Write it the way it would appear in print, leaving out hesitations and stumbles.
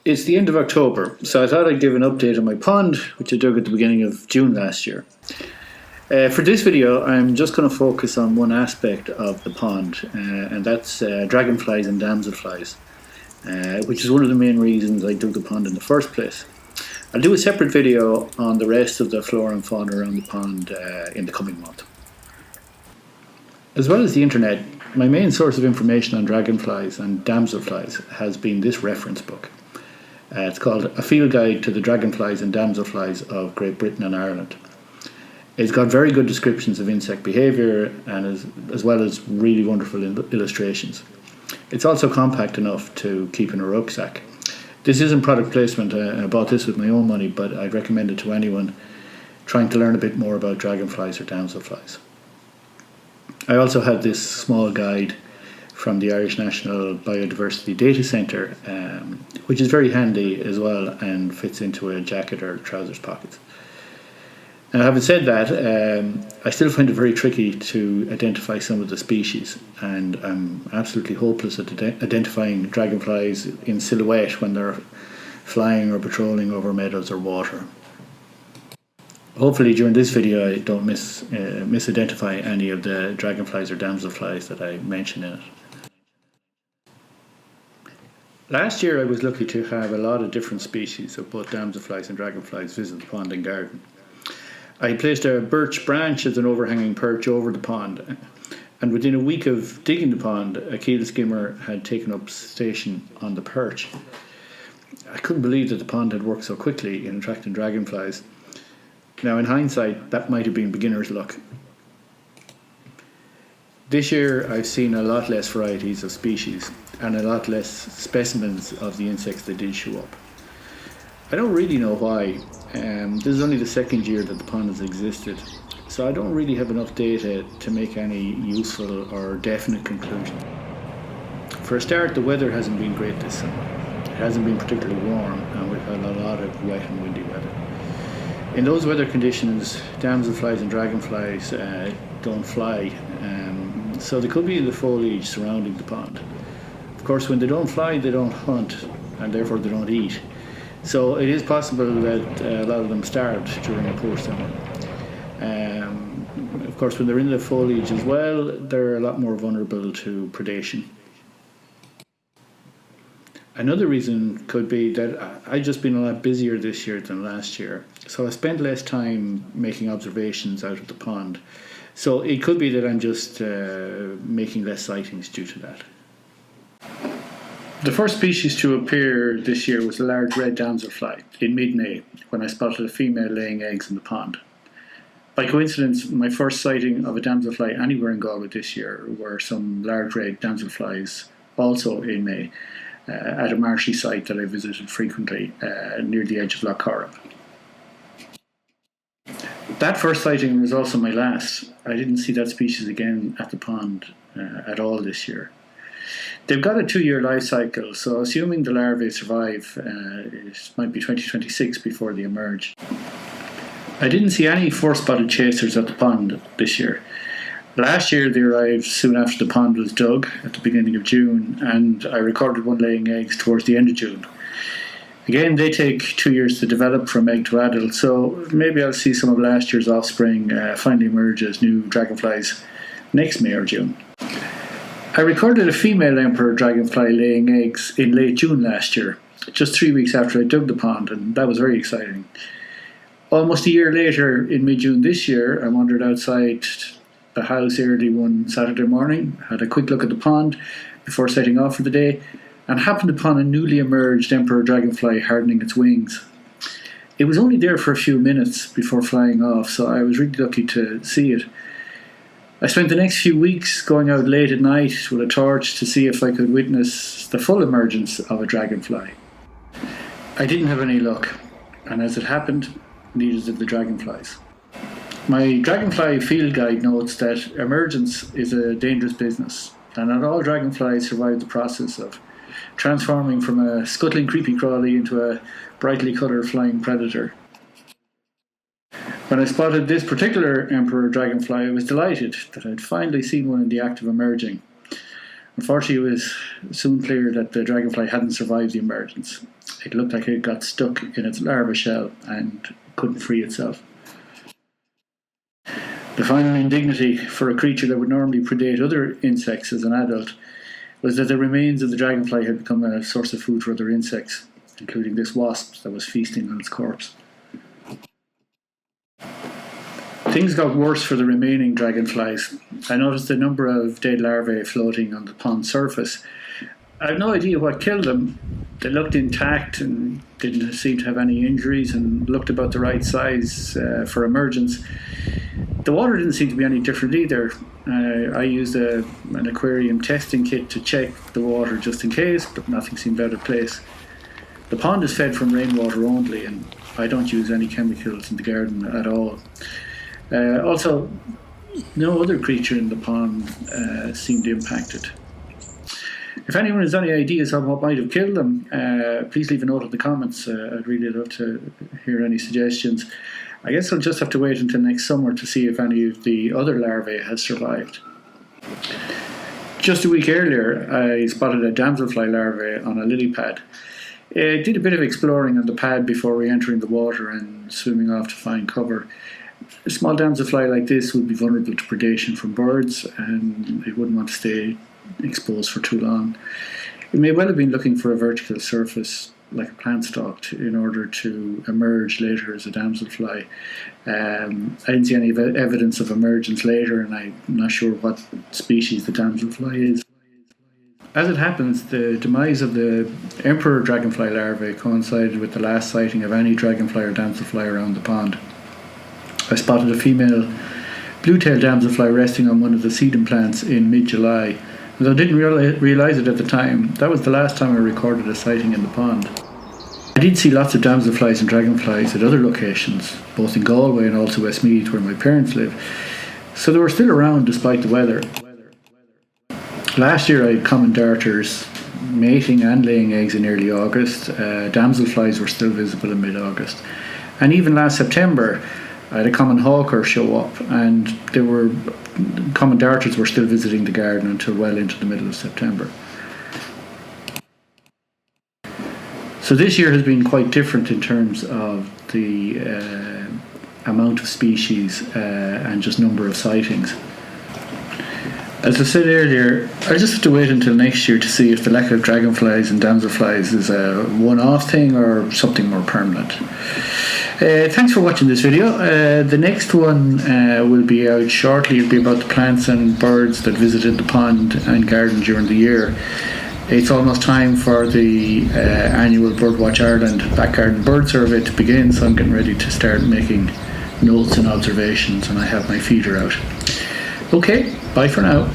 It's the end of October, so I thought I'd give an update on my pond, which I dug at the beginning of June last year. For this video, I'm just going to focus on one aspect of the pond, and that's dragonflies and damselflies, which is one of the main reasons I dug the pond in the first place. I'll do a separate video on the rest of the flora and fauna around the pond in the coming month. As well as the internet, my main source of information on dragonflies and damselflies has been this reference book. It's called A Field Guide to the Dragonflies and Damselflies of Great Britain and Ireland. It's got very good descriptions of insect behaviour and as well as really wonderful illustrations. It's also compact enough to keep in a rucksack. This isn't product placement, I bought this with my own money, but I'd recommend it to anyone trying to learn a bit more about dragonflies or damselflies. I also have this small guide from the Irish National Biodiversity Data Centre, which is very handy as well and fits into a jacket or trousers pockets. Now, having said that, I still find it very tricky to identify some of the species, and I'm absolutely hopeless at identifying dragonflies in silhouette when they're flying or patrolling over meadows or water. Hopefully during this video I don't misidentify any of the dragonflies or damselflies that I mention in it. Last year I was lucky to have a lot of different species of both damselflies and dragonflies visit the pond and garden. I placed a birch branch as an overhanging perch over the pond, and within a week of digging the pond, a keel skimmer had taken up station on the perch. I couldn't believe that the pond had worked so quickly in attracting dragonflies. Now in hindsight, that might have been beginner's luck. This year I've seen a lot less varieties of species and a lot less specimens of the insects that did show up. I don't really know why. This is only the second year that the pond has existed, so I don't really have enough data to make any useful or definite conclusion. For a start, the weather hasn't been great this summer. It hasn't been particularly warm, and we've had a lot of wet and windy weather. In those weather conditions, damselflies and dragonflies don't fly, so they could be in the foliage surrounding the pond. Of course, when they don't fly, they don't hunt, and therefore they don't eat. So it is possible that a lot of them starved during a poor summer. Of course, when they're in the foliage as well, they're a lot more vulnerable to predation. Another reason could be that I've just been a lot busier this year than last year, so I spent less time making observations out of the pond. So it could be that I'm just making less sightings due to that. The first species to appear this year was a large red damselfly in mid-May, when I spotted a female laying eggs in the pond. By coincidence, my first sighting of a damselfly anywhere in Galway this year were some large red damselflies, also in May, at a marshy site that I visited frequently near the edge of Lough Corrib. That first sighting was also my last. I didn't see that species again at the pond at all this year. They've got a 2-year life cycle, so assuming the larvae survive, it might be 2026 before they emerge. I didn't see any four-spotted chasers at the pond this year. Last year they arrived soon after the pond was dug at the beginning of June, and I recorded one laying eggs towards the end of June. Again, they take 2 years to develop from egg to adult, so maybe I'll see some of last year's offspring finally emerge as new dragonflies next May or June. I recorded a female emperor dragonfly laying eggs in late June last year, just 3 weeks after I dug the pond, and that was very exciting. Almost a year later, in mid-June this year, I wandered outside the house early one Saturday morning, had a quick look at the pond before setting off for the day, and happened upon a newly emerged emperor dragonfly hardening its wings. It was only there for a few minutes before flying off, so I was really lucky to see it. I spent the next few weeks going out late at night with a torch to see if I could witness the full emergence of a dragonfly. I didn't have any luck, and as it happened, neither did the dragonflies. My dragonfly field guide notes that emergence is a dangerous business, and not all dragonflies survive the process of transforming from a scuttling creepy crawly into a brightly coloured flying predator. When I spotted this particular emperor dragonfly, I was delighted that I'd finally seen one in the act of emerging. Unfortunately, it was soon clear that the dragonfly hadn't survived the emergence. It looked like it got stuck in its larva shell and couldn't free itself. The final indignity for a creature that would normally predate other insects as an adult was that the remains of the dragonfly had become a source of food for other insects, including this wasp that was feasting on its corpse. Things got worse for the remaining dragonflies. I noticed a number of dead larvae floating on the pond surface. I have no idea what killed them. They looked intact and didn't seem to have any injuries and looked about the right size for emergence. The water didn't seem to be any different either. I used an aquarium testing kit to check the water just in case, but nothing seemed out of place. The pond is fed from rainwater only, and I don't use any chemicals in the garden at all. Also, no other creature in the pond seemed impacted. If anyone has any ideas on what might have killed them, please leave a note in the comments. I'd really love to hear any suggestions. I guess I'll just have to wait until next summer to see if any of the other larvae has survived. Just a week earlier, I spotted a damselfly larvae on a lily pad. I did a bit of exploring on the pad before re-entering the water and swimming off to find cover. A small damselfly like this would be vulnerable to predation from birds, and it wouldn't want to stay exposed for too long. It may well have been looking for a vertical surface like a plant stalk in order to emerge later as a damselfly. I didn't see any evidence of emergence later, and I'm not sure what species the damselfly is. As it happens, the demise of the emperor dragonfly larvae coincided with the last sighting of any dragonfly or damselfly around the pond. I spotted a female blue-tailed damselfly resting on one of the sedum plants in mid-July. Though I didn't realise it at the time, that was the last time I recorded a sighting in the pond. I did see lots of damselflies and dragonflies at other locations, both in Galway and also Westmeath, where my parents live, so they were still around despite the weather. Last year I had common darters mating and laying eggs in early August. Damselflies were still visible in mid-August. And even last September I had a common hawker show up, and common darters were still visiting the garden until well into the middle of September. So this year has been quite different in terms of the amount of species and just number of sightings. As I said earlier, I just have to wait until next year to see if the lack of dragonflies and damselflies is a one-off thing or something more permanent. Thanks for watching this video. The next one will be out shortly. It'll be about the plants and birds that visited the pond and garden during the year. It's almost time for the annual Birdwatch Ireland Back Garden Bird Survey to begin, so I'm getting ready to start making notes and observations, and I have my feeder out. Okay, bye for now.